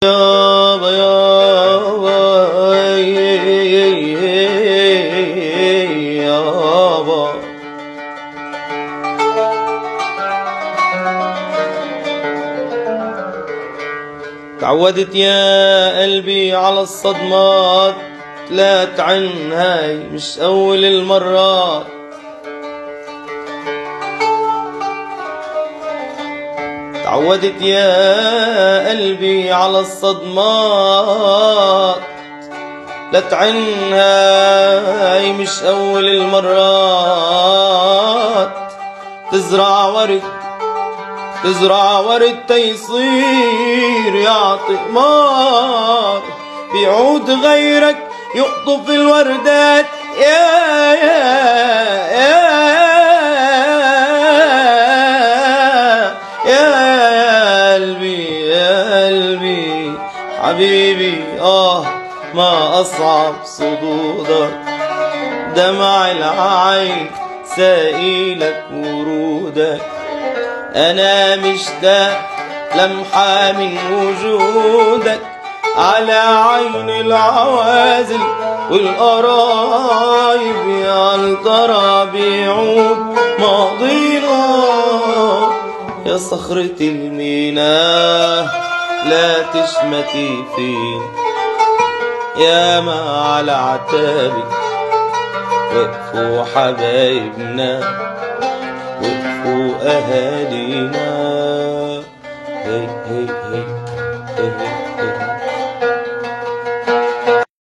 يابا يابا يابا تعودت يا قلبي على الصدمات، لا تعن هاي مش أول المرات. تعودت يا قلبي على الصدمات، لا تعن هاي مش أول المرات. تزرع ورد تيصير يعطي ثمار، بيعود غيرك يقطف الوردات. يا قلبي حبيبي، ما أصعب صدودك. دمع العين سائلك ورودك، أنا مشتاق لمحة من وجودك على عين العوازل والقرايب. يا ترى بيعود ماضينا يا صخرة الميناء، لا تشمتي فيه. يا ما على عتابك وقفوا حبايبنا، وقفوا أهالينا. هي هي هي هي